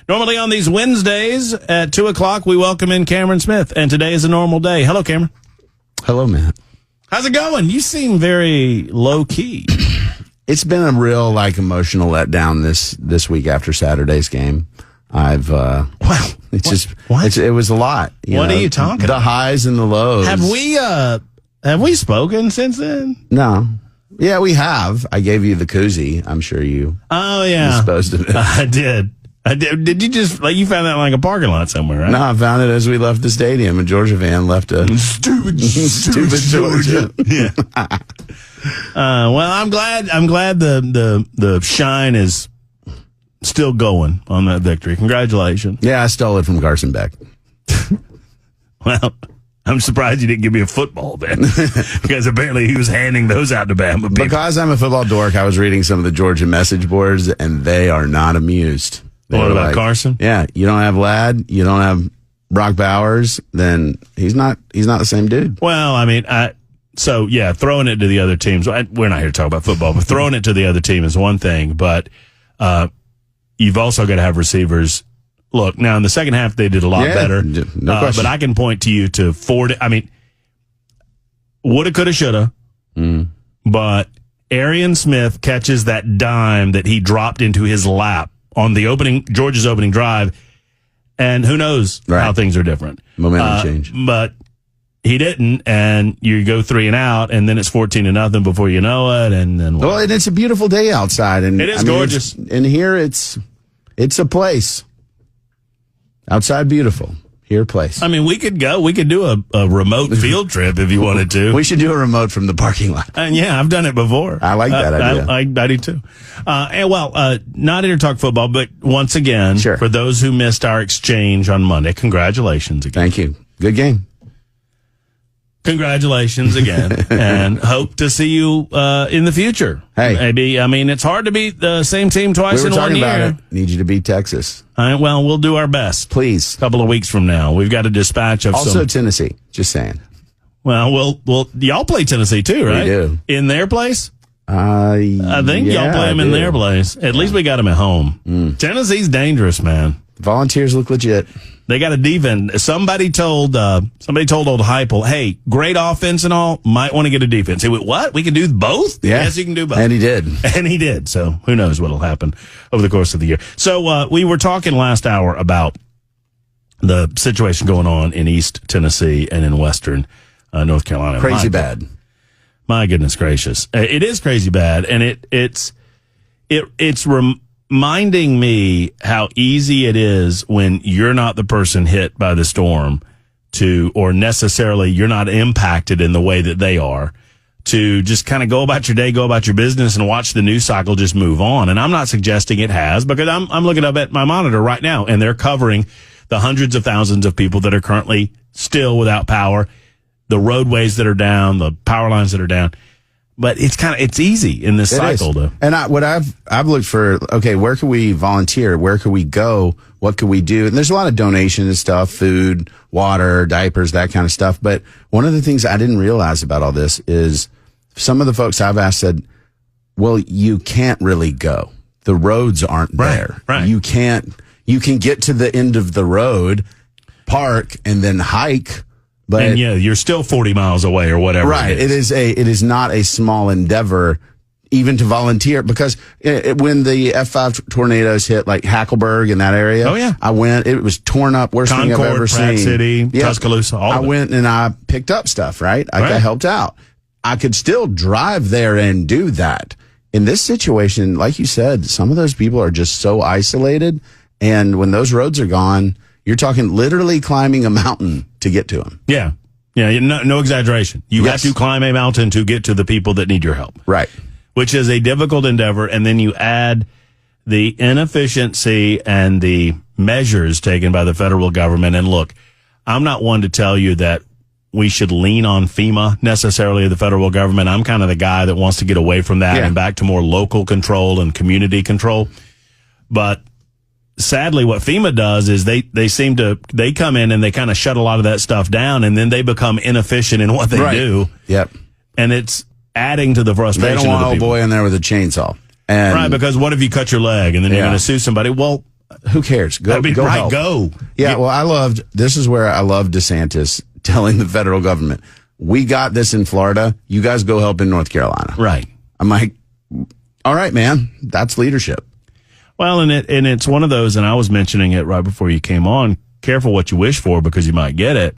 Normally on these Wednesdays at 2 o'clock, we welcome in Cameron Smith, and today is a normal day. Hello, Cameron. Hello, Matt. How's it going? You seem very low-key. It's been a real, emotional letdown this week after Saturday's game. It was a lot. What are you talking about? The highs and the lows. Have we spoken since then? No. Yeah, we have. I gave you the koozie. I'm sure you. Oh, yeah. Disposed of it. I did. Did you just, you found that in a parking lot somewhere, right? No, I found it as we left the stadium. A Georgia van left a stupid Georgia. Yeah. Well, I'm glad the shine is still going on that victory. Congratulations. Yeah, I stole it from Carson Beck. Well, I'm surprised you didn't give me a football then, because apparently he was handing those out to Bama people. Because I'm a football dork, I was reading some of the Georgia message boards, and they are not amused. What about Carson? Yeah, you don't have Ladd, you don't have Brock Bowers, then he's not the same dude. Well, throwing it to the other teams. We're not here to talk about football, but throwing it to the other team is one thing. But you've also got to have receivers. Look, now in the second half they did a lot better. No question. But I can point to you to woulda, coulda, shoulda. But Arian Smith catches that dime that he dropped into his lap on the Georgia's opening drive, and who knows how things are different. Momentum change. But he didn't, and you go 3 and out, and then it's 14-0 before you know it, and then well, and it's a beautiful day outside, and it is gorgeous. And here it's a place outside, beautiful. Here, place. We could go. We could do a remote field trip if you wanted to. We should do a remote from the parking lot. And yeah, I've done it before. I like that idea. I do too. Not here to talk football, but once again, for those who missed our exchange on Monday, congratulations again. Thank you. Good game. Congratulations again, and hope to see you in the future. Hey, maybe. It's hard to beat the same team twice in 1 year. About it. Need you to beat Texas. We'll do our best. Please. A couple of weeks from now, we've got a dispatch of also Tennessee. Just saying. Well, y'all play Tennessee too, right? We do. In their place. I think y'all play them in their place. At least we got them at home. Tennessee's dangerous, man. Volunteers look legit. They got a defense. Somebody told old Heupel, hey, great offense and all, might want to get a defense. He went, what? We can do both? Yeah. Yes, you can do both. And he did. And he did. So who knows what'll happen over the course of the year. So we were talking last hour about the situation going on in East Tennessee and in Western North Carolina. Crazy bad. My goodness gracious. It is crazy bad. And it's reminding me how easy it is when you're not the person hit by the storm or necessarily you're not impacted in the way that they are, to just kind of go about your day, go about your business, and watch the news cycle just move on. And I'm not suggesting it has, because I'm looking up at my monitor right now, and they're covering the hundreds of thousands of people that are currently still without power, the roadways that are down, the power lines that are down. But it's easy in this cycle, though. And what I've looked for, where can we volunteer? Where can we go? What can we do? And there's a lot of donations and stuff, food, water, diapers, that kind of stuff. But one of the things I didn't realize about all this is some of the folks I've asked said, well, you can't really go. The roads aren't there. Right. You can get to the end of the road, park, and then hike. But you're still 40 miles away or whatever. Right. It is not a small endeavor even to volunteer, because when the F5 tornadoes hit Hackleburg in that area, I went, it was torn up, worst thing I've ever seen. Pratt City, Tuscaloosa, all of it. I went and I picked up stuff, right? I helped out. I could still drive there and do that. In this situation, like you said, some of those people are just so isolated, and when those roads are gone, you're talking literally climbing a mountain to get to them. Yeah. Yeah, no exaggeration. You have to climb a mountain to get to the people that need your help. Right. Which is a difficult endeavor, and then you add the inefficiency and the measures taken by the federal government. And look, I'm not one to tell you that we should lean on FEMA necessarily, the federal government. I'm kind of the guy that wants to get away from that and back to more local control and community control. But sadly, what FEMA does is they come in and they kind of shut a lot of that stuff down, and then they become inefficient in what they do. Yep. And it's adding to the frustration. They don't want of the old people. boy in there with a chainsaw. And right, because what if you cut your leg and then you're going to sue somebody? Well, who cares? Go, I mean, go right, help. go. Yeah, well, this is where I love DeSantis telling the federal government, we got this in Florida. You guys go help in North Carolina. Right. I'm like, all right, man, that's leadership. Well, and it's one of those, and I was mentioning it right before you came on. Careful what you wish for because you might get it.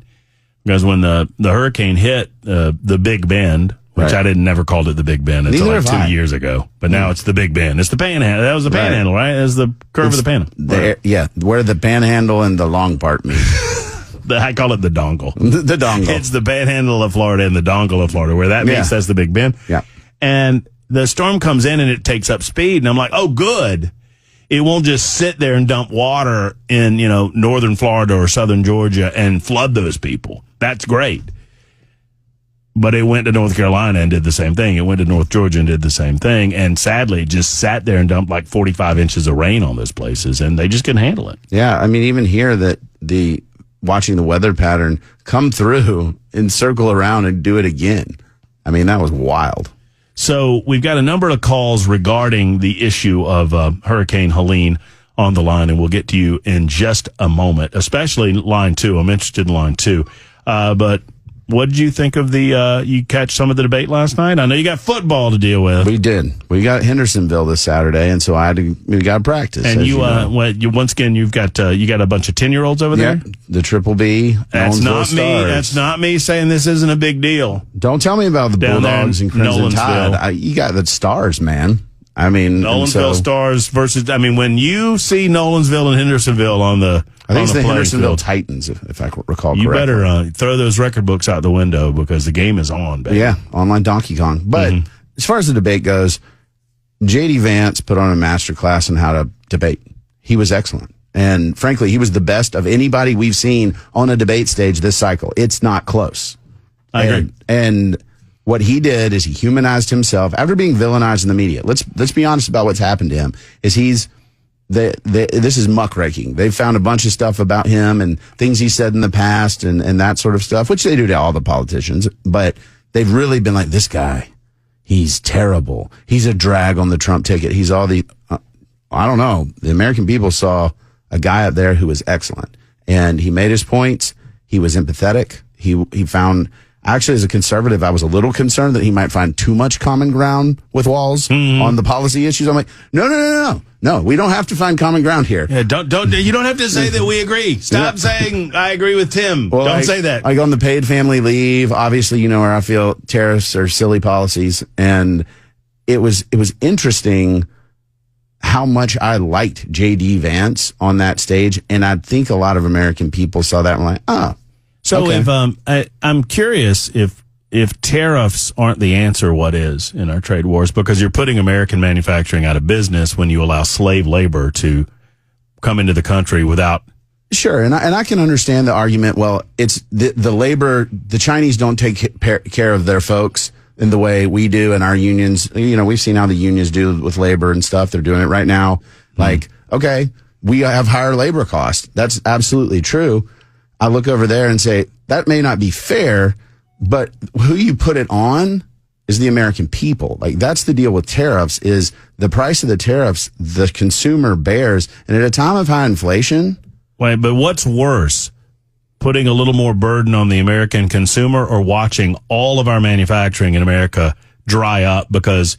Because when the hurricane hit the Big Bend, which I never called it the Big Bend until like 2 years ago, but now it's the Big Bend. It's the Panhandle. That was the Panhandle, right? That's the curve of the Panhandle. Yeah, where the Panhandle and the long part meet. I call it the dongle. The dongle. It's the Panhandle of Florida and the dongle of Florida. Where that meets, that's the Big Bend. Yeah. And the storm comes in and it takes up speed, and I'm like, oh, good. It won't just sit there and dump water in, northern Florida or southern Georgia and flood those people. That's great. But it went to North Carolina and did the same thing. It went to North Georgia and did the same thing. And sadly, it just sat there and dumped like 45 inches of rain on those places, and they just couldn't handle it. Yeah, I mean, even here that watching the weather pattern come through and circle around and do it again. I mean, that was wild. So we've got a number of calls regarding the issue of Hurricane Helene on the line, and we'll get to you in just a moment, especially line 2. I'm interested in line 2. But what did you think of you catch some of the debate last night? I know you got football to deal with. We did. We got Hendersonville this Saturday, and so we got to practice. And once again, you got a bunch of 10-year-olds over there? Yeah, the Triple B. That's not me. That's not me saying this isn't a big deal. Don't tell me about the Bulldogs and Crimson Tide. You got the Stars, man. I mean, Nolensville Stars versus. I mean, when you see Nolensville and Hendersonville on the, I think it's the Hendersonville field, Titans, if I recall correctly. You better throw those record books out the window because the game is on, baby. Yeah, online Donkey Kong. But as far as the debate goes, J.D. Vance put on a master class on how to debate. He was excellent. And frankly, he was the best of anybody we've seen on a debate stage this cycle. It's not close. I agree. And what he did is he humanized himself after being villainized in the media. Let's be honest about what's happened to him. This is muckraking. They've found a bunch of stuff about him and things he said in the past and that sort of stuff, which they do to all the politicians. But they've really been like, this guy, he's terrible. He's a drag on the Trump ticket. He's all I don't know. The American people saw a guy up there who was excellent, and he made his points. He was empathetic. He found. Actually, as a conservative, I was a little concerned that he might find too much common ground with Walz on the policy issues. I'm like, no, we don't have to find common ground here. Yeah, you don't have to say that we agree. Stop saying I agree with Tim. Well, don't say that. Like on the paid family leave, obviously, you know where I feel tariffs are silly policies, and it was interesting how much I liked J.D. Vance on that stage, and I think a lot of American people saw that and were like, oh. So okay. I'm curious if tariffs aren't the answer, what is in our trade wars? Because you're putting American manufacturing out of business when you allow slave labor to come into the country without. Sure, and I can understand the argument. Well, it's the labor. The Chinese don't take care of their folks in the way we do, and our unions. You know, we've seen how the unions do with labor and stuff. They're doing it right now. Like, okay, we have higher labor costs. That's absolutely true. I look over there and say, that may not be fair, but who you put it on is the American people. Like, that's the deal with tariffs, is the price of the tariffs the consumer bears. And at a time of high inflation. Wait, but what's worse? Putting a little more burden on the American consumer or watching all of our manufacturing in America dry up because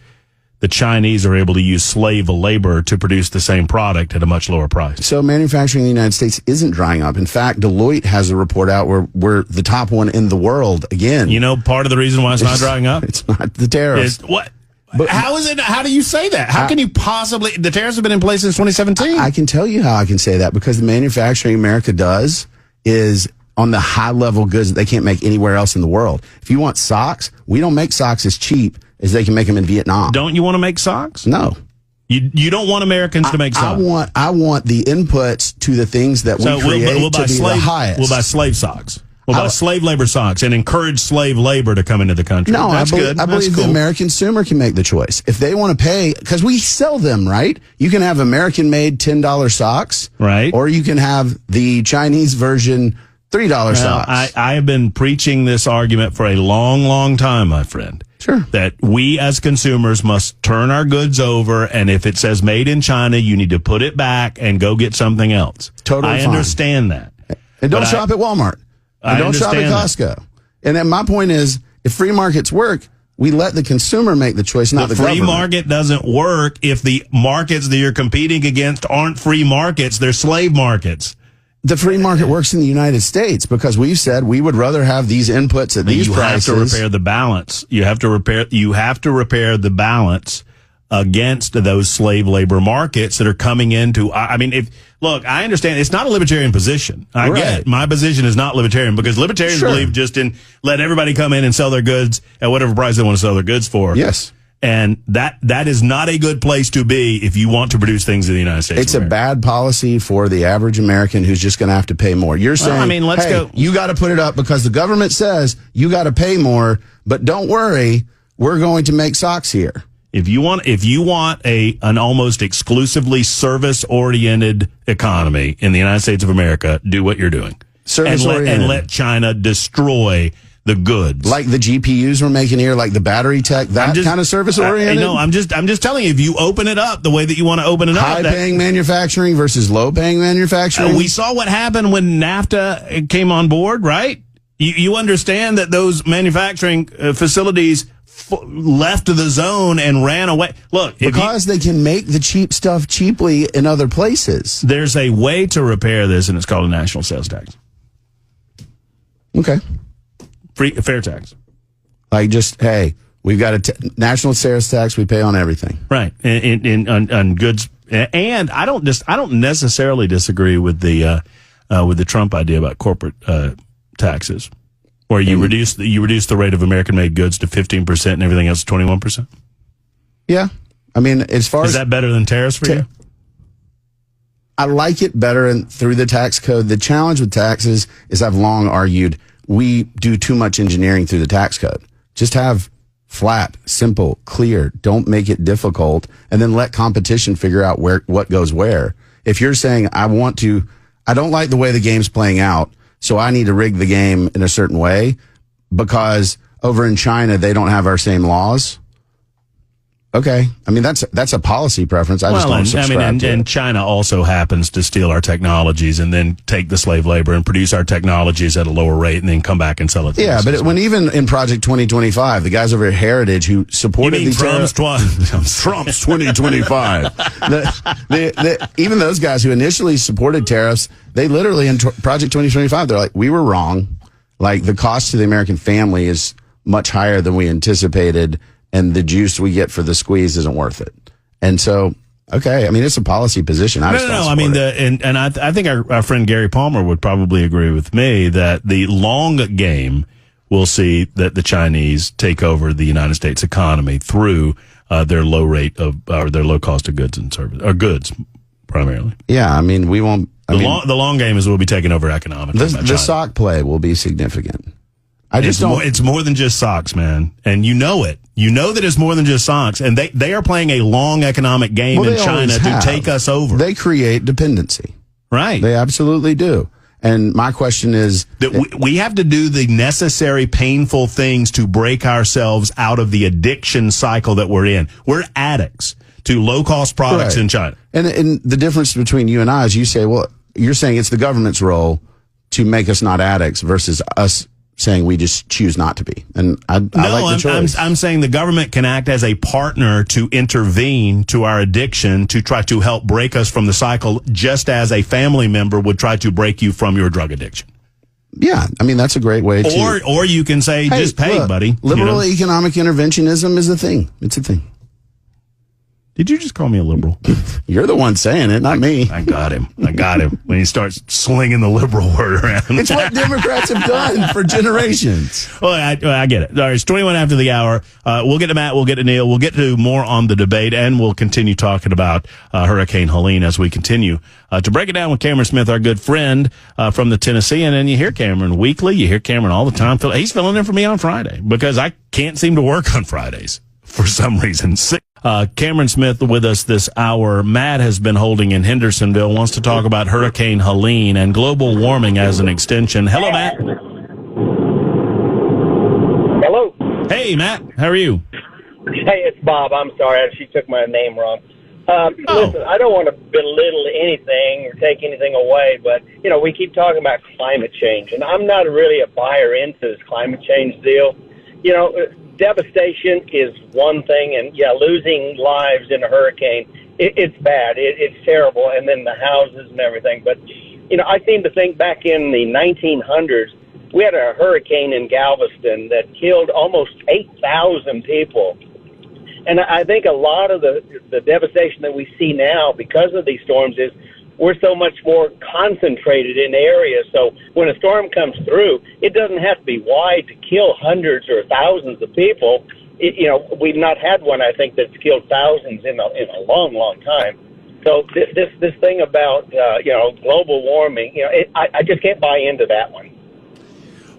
the Chinese are able to use slave labor to produce the same product at a much lower price? So manufacturing in the United States isn't drying up. In fact, Deloitte has a report out where we're the top one in the world again. You know, part of the reason why it's not drying up? It's not the tariffs. What? But how is it? How do you say that? How can you possibly? The tariffs have been in place since 2017. I can tell you how I can say that, because the manufacturing America does is on the high level goods that they can't make anywhere else in the world. If you want socks, we don't make socks as cheap as they can make them in Vietnam. Don't you want to make socks? No. You don't want Americans to make socks? I want the inputs to the things that we create to be the highest. We'll buy slave socks. We'll buy slave labor socks and encourage slave labor to come into the country. No, That's good. I believe the American consumer can make the choice. If they want to pay, because we sell them, right? You can have American-made $10 socks. Right. Or you can have the Chinese version $3 socks. I have been preaching this argument for a long, long time, my friend. Sure. That we as consumers must turn our goods over, and if it says made in China, you need to put it back and go get something else. Totally I fine. understand that. And don't shop at Walmart. And don't shop at Costco. And then my point is, if free markets work, we let the consumer make the choice, not the government. The free market doesn't work if the markets that you're competing against aren't free markets. They're slave markets. The free market works in the United States because we've said we would rather have these inputs at these prices. You have to repair the balance. You have to repair the balance against those slave labor markets that are coming into. I mean, I understand it's not a libertarian position. I get it. My position is not libertarian because libertarians believe just in let everybody come in and sell their goods at whatever price they want to sell their goods for. Yes. And that is not a good place to be if you want to produce things in the United States. It's a bad policy for the average American who's just going to have to pay more. You're saying, you got to put it up because the government says you got to pay more, but don't worry, we're going to make socks here. If you want an almost exclusively service-oriented economy in the United States of America, do what you're doing. Service-oriented. And let China destroy the goods. Like the GPUs we're making here, like the battery tech, kind of service-oriented? No, I'm just telling you, if you open it up the way that you want to open it up. High-paying manufacturing versus low-paying manufacturing. We saw what happened when NAFTA came on board, right? You understand that those manufacturing facilities left the zone and ran away. Look, because they can make the cheap stuff cheaply in other places. There's a way to repair this, and it's called a national sales tax. Okay. Fair tax. Like we've got a national sales tax we pay on everything. Right. On goods. And I don't necessarily disagree with the Trump idea about corporate taxes, where you reduce the rate of American-made goods to 15% and everything else to 21%. Yeah, I mean, as far is that better than tariffs for you? I like it better through the tax code. The challenge with taxes is I've long argued we do too much engineering through the tax code. Just have flat, simple, clear. Don't make it difficult, and then let competition figure out what goes where. If you're saying I don't like the way the game's playing out, so I need to rig the game in a certain way because over in China they don't have our same laws. Okay, I mean that's a policy preference. I just don't subscribe to it. And China also happens to steal our technologies and then take the slave labor and produce our technologies at a lower rate and then come back and sell it. Yeah, but when even in Project 2025, the guys over at Heritage who supported Trump's 2025, even those guys who initially supported tariffs, they literally in Project 2025, they're like, we were wrong. Like the cost to the American family is much higher than we anticipated. And the juice we get for the squeeze isn't worth it. And so, okay, I mean, it's a policy position. I think our friend Gary Palmer would probably agree with me that the long game will see that the Chinese take over the United States economy through their low rate of, or their low cost of goods and service, or goods primarily. Yeah, I mean, we won't. The long game is we'll be taking over economically. The sock play will be significant. It's more than just socks, man. And you know it. You know that it's more than just socks. And they are playing a long economic game in China to take us over. They create dependency. Right. They absolutely do. And my question is that we have to do the necessary painful things to break ourselves out of the addiction cycle that we're in. We're addicts to low-cost products in China. And the difference between you and I is you say, well, you're saying it's the government's role to make us not addicts versus us saying we just choose not to be. And I like the choice. I'm saying the government can act as a partner to intervene to our addiction to try to help break us from the cycle, just as a family member would try to break you from your drug addiction. Yeah, I mean, that's a great way to... Or you can say, hey, just pay, buddy. Liberal economic interventionism is a thing. It's a thing. Did you just call me a liberal? You're the one saying it, not me. I got him. When he starts slinging the liberal word around. It's what Democrats have done for generations. Well, I get it. All right, it's 21 after the hour. We'll get to Matt. We'll get to Neil. We'll get to more on the debate, and we'll continue talking about Hurricane Helene as we continue to break it down with Cameron Smith, our good friend from the Tennessean. And you hear Cameron weekly. You hear Cameron all the time. He's filling in for me on Friday because I can't seem to work on Fridays for some reason. Cameron Smith with us this hour. Matt has been holding in Hendersonville, wants to talk about Hurricane Helene and global warming as an extension. Hello, Matt. Hello. Hey, Matt. How are you? Hey, it's Bob. I'm sorry. She took my name wrong. Listen, I don't want to belittle anything or take anything away, but, we keep talking about climate change, and I'm not really a buyer into this climate change deal. Devastation is one thing, and, losing lives in a hurricane, it's bad. It's terrible, and then the houses and everything. But, I seem to think back in the 1900s, we had a hurricane in Galveston that killed almost 8,000 people. And I think a lot of the devastation that we see now because of these storms is we're so much more concentrated in areas. So when a storm comes through, it doesn't have to be wide to kill hundreds or thousands of people. We've not had one, I think, that's killed thousands in a long, long time. So this thing about, global warming, I just can't buy into that one.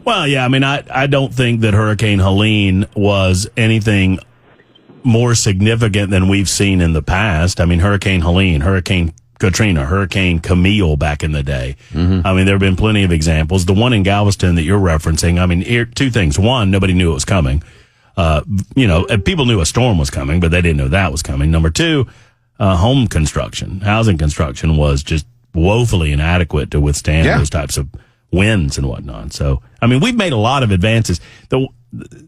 Well, yeah, I mean, I don't think that Hurricane Helene was anything more significant than we've seen in the past. I mean, Hurricane Helene, Hurricane Katrina, Hurricane Camille back in the day. Mm-hmm. I mean, there have been plenty of examples. The one in Galveston that you're referencing, I mean, here, two things. One, nobody knew it was coming. People knew a storm was coming, but they didn't know that was coming. Number two, housing construction was just woefully inadequate to withstand those types of winds and whatnot. So, I mean, we've made a lot of advances. The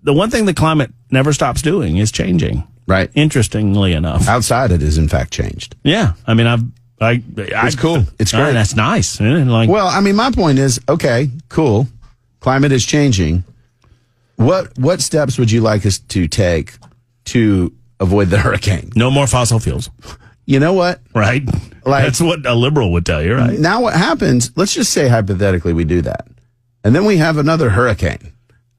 one thing the climate never stops doing is changing. Right. Interestingly enough. Outside, it is in fact changed. Yeah. I mean, it's cool. It's great. That's nice. Well, I mean, my point is, okay, cool. Climate is changing. What steps would you like us to take to avoid the hurricane? No more fossil fuels. You know what? Right. That's what a liberal would tell you, right? Now what happens, let's just say hypothetically we do that. And then we have another hurricane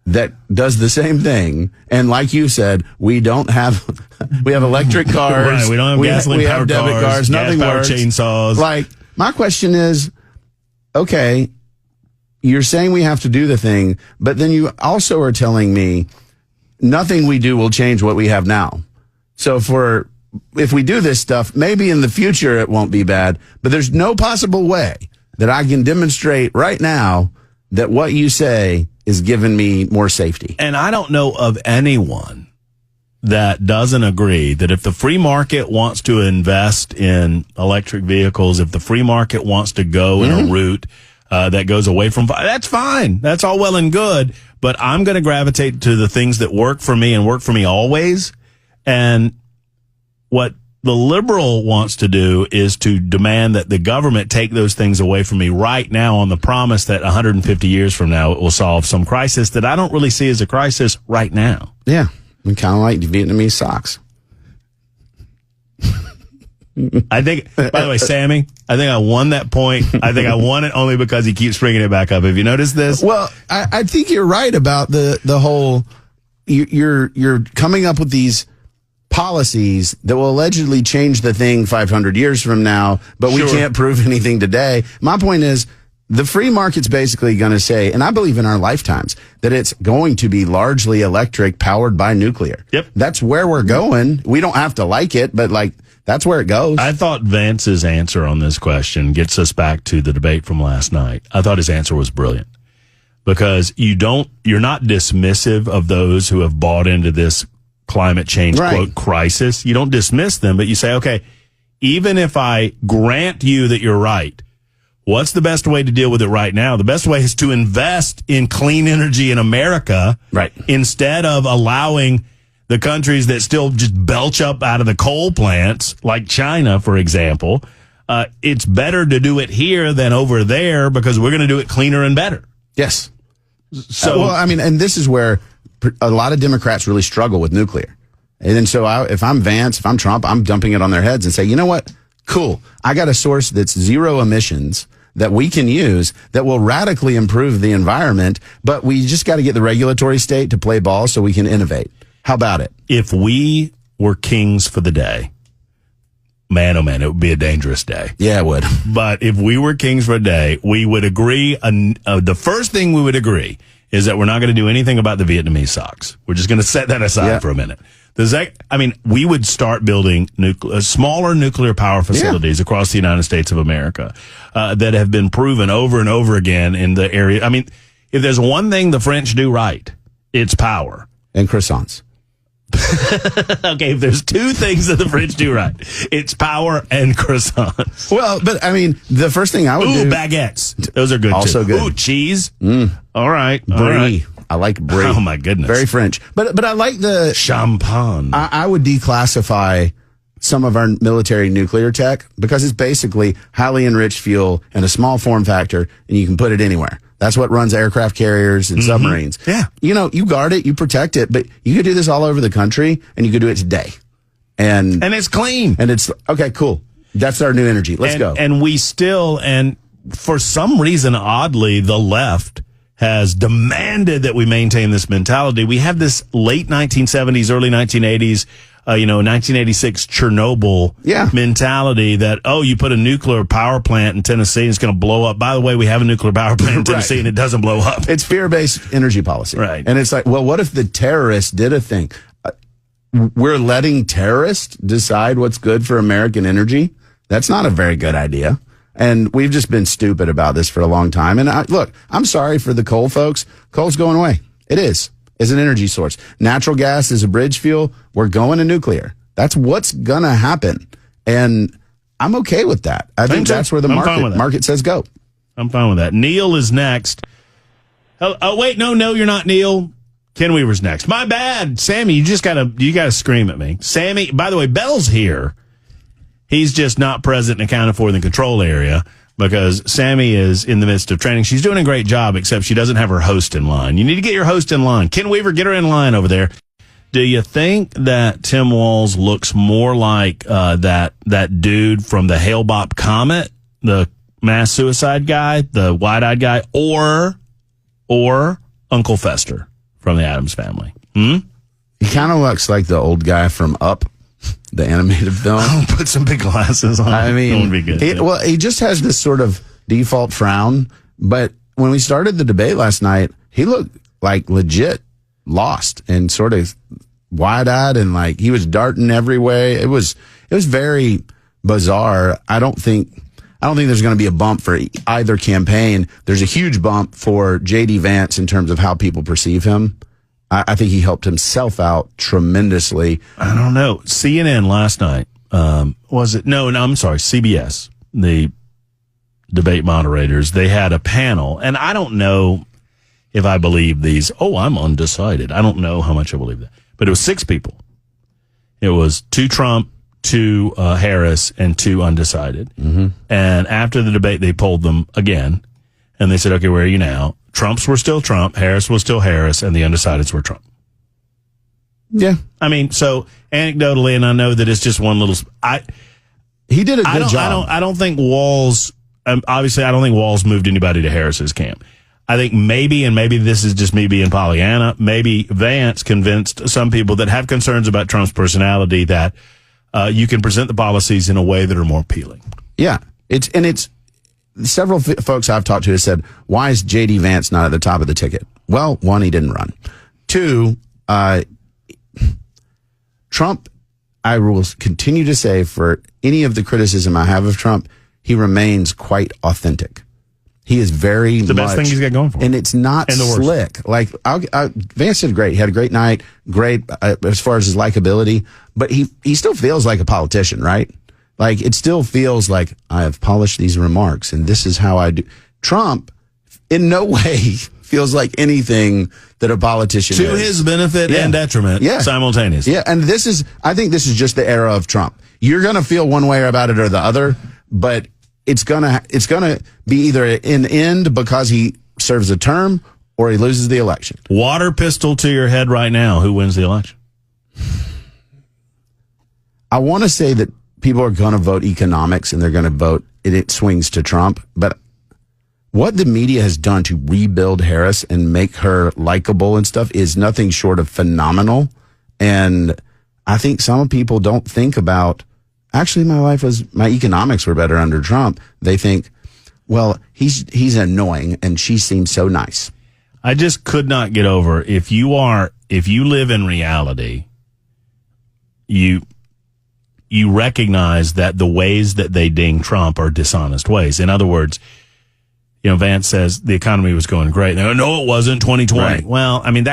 that does the same thing. And like you said, we have electric cars. Right. We don't have gasoline we powered have debit cars. Nothing works. Chainsaws. Like, my question is, okay, you're saying we have to do the thing, but then you also are telling me nothing we do will change what we have now. So if we do this stuff, maybe in the future it won't be bad, but there's no possible way that I can demonstrate right now that what you say is giving me more safety. And I don't know of anyone that doesn't agree that if the free market wants to invest in electric vehicles, if the free market wants to go in a route that goes away from, that's fine. That's all well and good. But I'm going to gravitate to the things that work for me and work for me always. And what the liberal wants to do is to demand that the government take those things away from me right now on the promise that 150 years from now it will solve some crisis that I don't really see as a crisis right now. Yeah. I'm kind of like Vietnamese socks. I think, by the way, Sammy, I think I won that point. I think I won it only because he keeps bringing it back up. Have you noticed this? Well, I think you're right about the whole, you're coming up with these policies that will allegedly change the thing 500 years from now, but we can't prove anything today. My point is, the free market's basically going to say, and I believe in our lifetimes, that it's going to be largely electric, powered by nuclear. Yep. That's where we're going. We don't have to like it, but that's where it goes. I thought Vance's answer on this question gets us back to the debate from last night. I thought his answer was brilliant because you're not dismissive of those who have bought into this climate change, quote, crisis. You don't dismiss them, but you say, okay, even if I grant you that you're right, what's the best way to deal with it right now? The best way is to invest in clean energy in America, right? Instead of allowing the countries that still just belch up out of the coal plants, like China, for example. It's better to do it here than over there because we're going to do it cleaner and better. Yes. So, and this is where a lot of Democrats really struggle with nuclear. And then if I'm Vance, if I'm Trump, I'm dumping it on their heads and say, you know what? Cool. I got a source that's zero emissions that we can use that will radically improve the environment, but we just got to get the regulatory state to play ball so we can innovate. How about it? If we were kings for the day, man, oh man, it would be a dangerous day. Yeah, it would. But if we were kings for a day, we would agree. The first thing we would agree is that we're not going to do anything about the Vietnamese socks. We're just going to set that aside for a minute. We would start building smaller nuclear power facilities across the United States of America that have been proven over and over again in the area. I mean, if there's one thing the French do right, it's power. And croissants. Okay, if there's two things that the French do right, it's power and croissants. Well, but I mean, the first thing I would do... baguettes. Those are good, also too. good. Ooh, cheese. All right. Brie. All right. I like brie. Oh, my goodness. Very French. But I like the... Champagne. I would declassify some of our military nuclear tech because it's basically highly enriched fuel in a small form factor, and you can put it anywhere. That's what runs aircraft carriers and submarines. Yeah. You know, you guard it, you protect it, but you could do this all over the country, and you could do it today. And it's clean. And it's, okay, cool. That's our new energy. Let's go. And for some reason, oddly, the left has demanded that we maintain this mentality. We have this late 1970s, early 1980s, 1986 Chernobyl mentality that, you put a nuclear power plant in Tennessee and it's going to blow up. By the way, we have a nuclear power plant in Tennessee and it doesn't blow up. It's fear-based energy policy. Right. And it's like, well, what if the terrorists did a thing? We're letting terrorists decide what's good for American energy? That's not a very good idea. And we've just been stupid about this for a long time. And look, I'm sorry for the coal folks. Coal's going away. It is. As an energy source. Natural gas is a bridge fuel. We're going to nuclear. That's what's going to happen. And I'm okay with that. I think that's where the market says go. I'm fine with that. Neil is next. Oh, wait, no, you're not Neil. Ken Weaver's next. My bad. Sammy, you gotta scream at me. Sammy, by the way, Bell's here. He's just not present and accounted for in the control area because Sammy is in the midst of training. She's doing a great job, except she doesn't have her host in line. You need to get your host in line. Ken Weaver, get her in line over there. Do you think that Tim Walz looks more like that dude from the Hale-Bopp Comet, the mass suicide guy, the wide-eyed guy, or Uncle Fester from the Addams Family? He kind of looks like the old guy from Up, the animated film. I'll put some big glasses on. I mean, that would be good. He just has this sort of default frown. But when we started the debate last night, he looked like legit lost and sort of wide-eyed and like he was darting every way. It was very bizarre. I don't think there's going to be a bump for either campaign. There's a huge bump for J.D. Vance in terms of how people perceive him. I think he helped himself out tremendously. I don't know. CNN last night, was it? No, I'm sorry. CBS, the debate moderators, they had a panel, and I don't know if I believe these. Oh, I'm undecided. I don't know how much I believe that. But it was 6 people. It was 2 Trump, 2 Harris, and 2 undecided. Mm-hmm. And after the debate, they polled them again, and they said, okay, where are you now? Trumps were still Trump, Harris was still Harris, and the undecideds were Trump. Yeah. I mean, so anecdotally, and I know that it's just one little... He did a good job. I don't think Walz... obviously, I don't think Walz moved anybody to Harris's camp. I think maybe this is just me being Pollyanna, maybe Vance convinced some people that have concerns about Trump's personality that you can present the policies in a way that are more appealing. Yeah. It's several folks I've talked to have said, why is J.D. Vance not at the top of the ticket? Well, 1, he didn't run. 2, Trump, I will continue to say for any of the criticism I have of Trump, he remains quite authentic. He is very the best thing he's got going for him. And it's not slick. Like, Vance did great. He had a great night, great as far as his likability, but he still feels like a politician, right? Like, it still feels like I have polished these remarks and this is how I do. Trump, in no way, feels like anything that a politician to is. His benefit and detriment simultaneously. Yeah, and I think this is just the era of Trump. You're going to feel one way about it or the other, but it's gonna be either an end because he serves a term or he loses the election. Water pistol to your head right now. Who wins the election? I want to say that people are going to vote economics and they're going to vote, and it swings to Trump. But what the media has done to rebuild Harris and make her likable and stuff is nothing short of phenomenal. And I think some people don't think about, actually, my economics were better under Trump. They think, well, he's annoying and she seems so nice. I just could not get over if you live in reality you recognize that the ways that they ding Trump are dishonest ways. In other words, Vance says the economy was going great. They go, no, it wasn't 2020. Right. Well, I mean,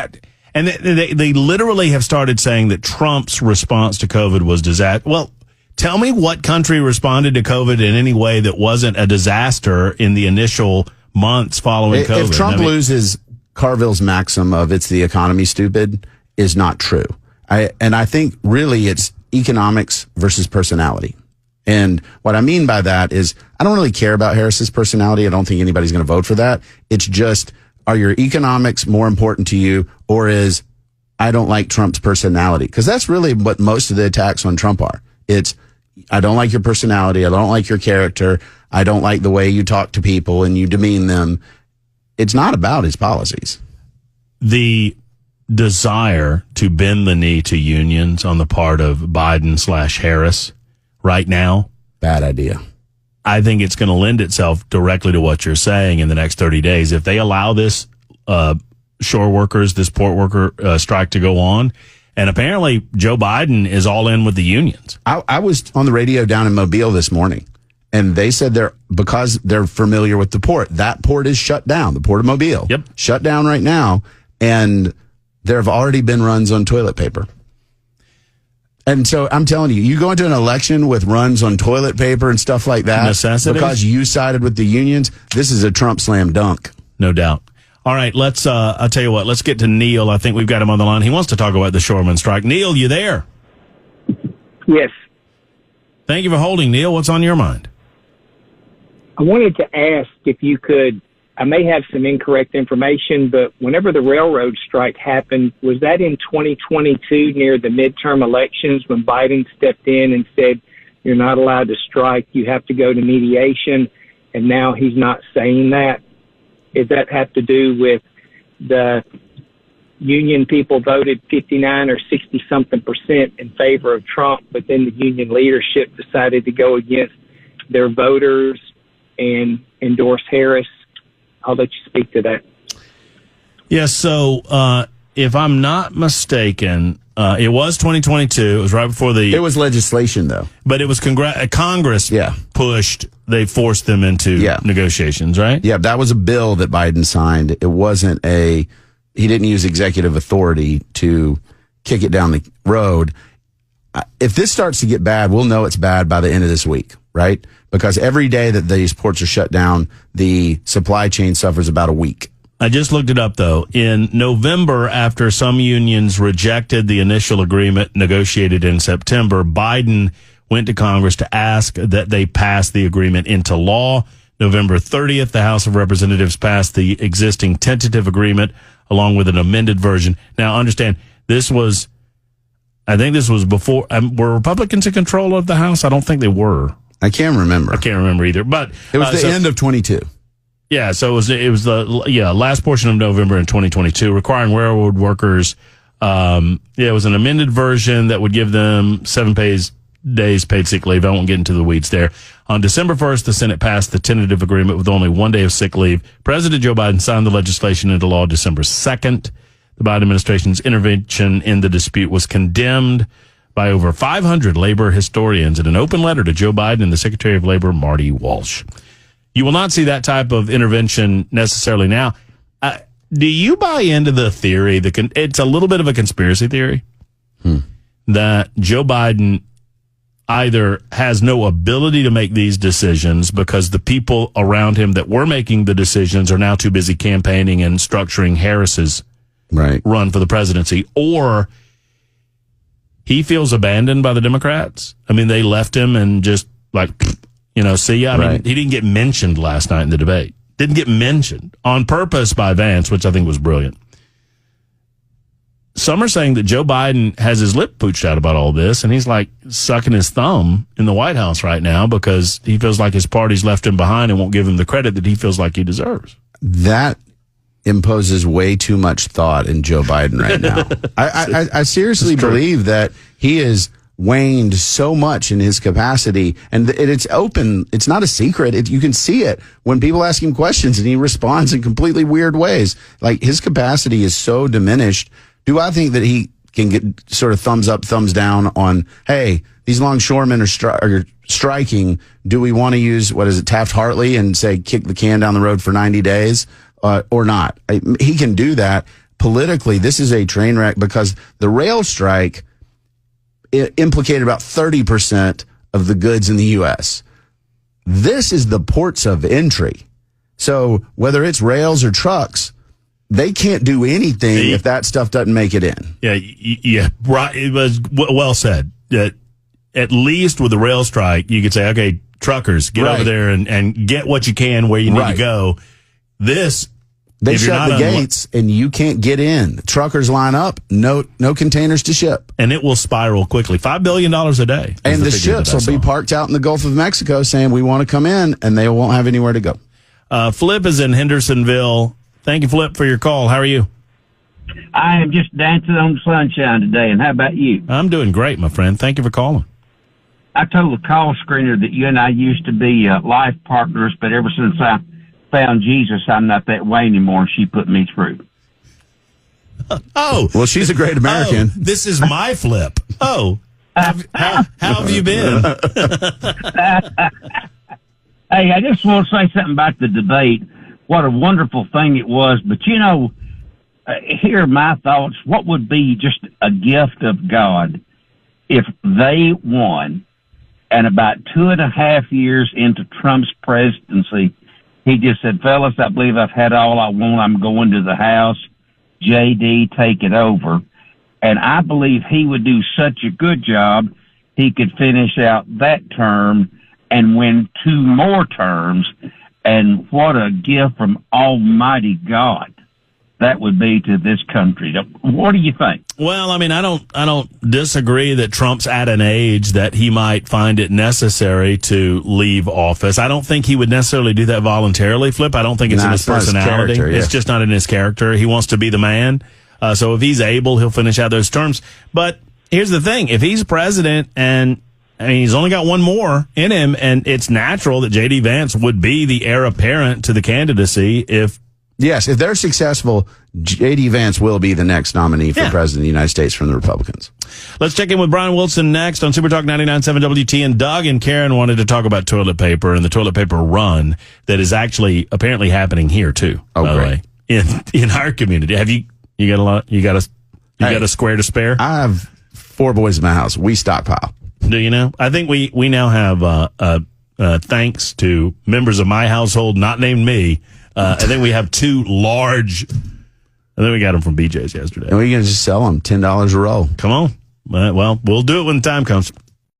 and they literally have started saying that Trump's response to COVID was disaster. Well, tell me what country responded to COVID in any way that wasn't a disaster in the initial months following COVID. If Trump loses, Carville's maxim of "it's the economy, stupid" is not true. I think really it's economics versus personality. And what I mean by that is I don't really care about Harris's personality. I don't think anybody's going to vote for that. It's just, are your economics more important to you, or is I don't like Trump's personality? Because that's really what most of the attacks on Trump are. It's, I don't like your personality. I don't like your character. I don't like the way you talk to people and you demean them. It's not about his policies. The desire to bend the knee to unions on the part of Biden/Harris right now, bad idea. I think it's going to lend itself directly to what you're saying in the next 30 days. If they allow this shore workers, this port worker strike to go on, and apparently Joe Biden is all in with the unions. I was on the radio down in Mobile this morning, and they said because they're familiar with the port, that port is shut down, the Port of Mobile. Yep. Shut down right now, and there have already been runs on toilet paper. And so I'm telling you, you go into an election with runs on toilet paper and stuff like that Necessities? Because you sided with the unions, this is a Trump slam dunk. No doubt. All right, I'll tell you what, let's get to Neil. I think we've got him on the line. He wants to talk about the shoreman strike. Neil, you there? Yes. Thank you for holding, Neil. What's on your mind? I wanted to ask if you could, I may have some incorrect information, but whenever the railroad strike happened, was that in 2022 near the midterm elections when Biden stepped in and said, you're not allowed to strike, you have to go to mediation, and now he's not saying that? Does that have to do with the union people voted 59 or 60-something% in favor of Trump, but then the union leadership decided to go against their voters and endorse Harris? I'll let you speak to that. Yes, so if I'm not mistaken, it was 2022. It was right before It was legislation, though. But it was Congress pushed, they forced them into negotiations, right? Yeah, that was a bill that Biden signed. It wasn't he didn't use executive authority to kick it down the road. If this starts to get bad, we'll know it's bad by the end of this week, right? Because every day that these ports are shut down, the supply chain suffers about a week. I just looked it up, though. In November, after some unions rejected the initial agreement negotiated in September, Biden went to Congress to ask that they pass the agreement into law. November 30th, the House of Representatives passed the existing tentative agreement along with an amended version. Now, understand, I think this was before, were Republicans in control of the House? I don't think they were. I can't remember. I can't remember either. But it was the end of 22. Yeah, so it was the last portion of November in 2022, requiring railroad workers. It was an amended version that would give them 7 days paid sick leave. I won't get into the weeds there. On December 1st, the Senate passed the tentative agreement with only 1 day of sick leave. President Joe Biden signed the legislation into law December 2nd. The Biden administration's intervention in the dispute was condemned by over 500 labor historians in an open letter to Joe Biden and the Secretary of Labor, Marty Walsh. You will not see that type of intervention necessarily now. Do you buy into the theory, it's a little bit of a conspiracy theory, that Joe Biden either has no ability to make these decisions because the people around him that were making the decisions are now too busy campaigning and structuring Harris's run for the presidency, or he feels abandoned by the Democrats? I mean, they left him and just see ya. I mean, he didn't get mentioned last night in the debate. Didn't get mentioned on purpose by Vance, which I think was brilliant. Some are saying that Joe Biden has his lip pooched out about all this, and he's like sucking his thumb in the White House right now because he feels like his party's left him behind and won't give him the credit that he feels like he deserves. That imposes way too much thought in Joe Biden right now. I seriously believe that he is waned so much in his capacity, and it's open. It's not a secret. You can see it when people ask him questions and he responds in completely weird ways. Like, his capacity is so diminished. Do I think that he can get sort of thumbs up, thumbs down on, hey, these longshoremen are striking. Do we want to use, Taft-Hartley and say kick the can down the road for 90 days or not? He can do that. Politically, this is a train wreck because the rail strike implicated about 30% of the goods in the U.S. This is the ports of entry. So whether it's rails or trucks, they can't do anything if that stuff doesn't make it in. Yeah, right. It was well said. At least with the rail strike, you could say, okay, truckers, get over there and get what you can where you need to go. They shut the gates and you can't get in. Truckers line up, no containers to ship. And it will spiral quickly. $5 billion a day. And the ships will be parked out in the Gulf of Mexico saying, we want to come in, and they won't have anywhere to go. Flip is in Hendersonville. Thank you, Flip, for your call. How are you? I am just dancing on the sunshine today, and how about you? I'm doing great, my friend. Thank you for calling. I told the call screener that you and I used to be life partners, but ever since I found Jesus, I'm not that way anymore, and she put me through. Oh. Well, she's a great American. Oh, this is my Flip. Oh. How have you been? Hey, I just want to say something about the debate. What a wonderful thing it was. But, here are my thoughts. What would be just a gift of God if they won, and about 2.5 years into Trump's presidency, he just said, fellas, I believe I've had all I want. I'm going to the House. JD, take it over. And I believe he would do such a good job, he could finish out that term and win 2 more terms. And what a gift from Almighty God that would be to this country. What do you think? Well, I mean, I don't disagree that Trump's at an age that he might find it necessary to leave office. I don't think he would necessarily do that voluntarily, Flip. I don't think it's in his personality. It's just not in his character. He wants to be the man. So if he's able, he'll finish out those terms. But here's the thing. If he's president and he's only got 1 more in him, and it's natural that J.D. Vance would be the heir apparent to the candidacy if they're successful, J.D. Vance will be the next nominee for president of the United States from the Republicans. Let's check in with Brian Wilson next on Super Talk 99.7 WT. And Doug and Karen wanted to talk about toilet paper and the toilet paper run that is actually apparently happening here too. Oh, by great. The way, in our community. Have you got a lot? You got a square to spare? I have 4 boys in my house. We stockpile. Do you know? I think we now have thanks to members of my household, not named me. I think we have 2 large. I think we got them from BJ's yesterday. And we can just sell them $10 a roll. Come on. Well, we'll do it when the time comes.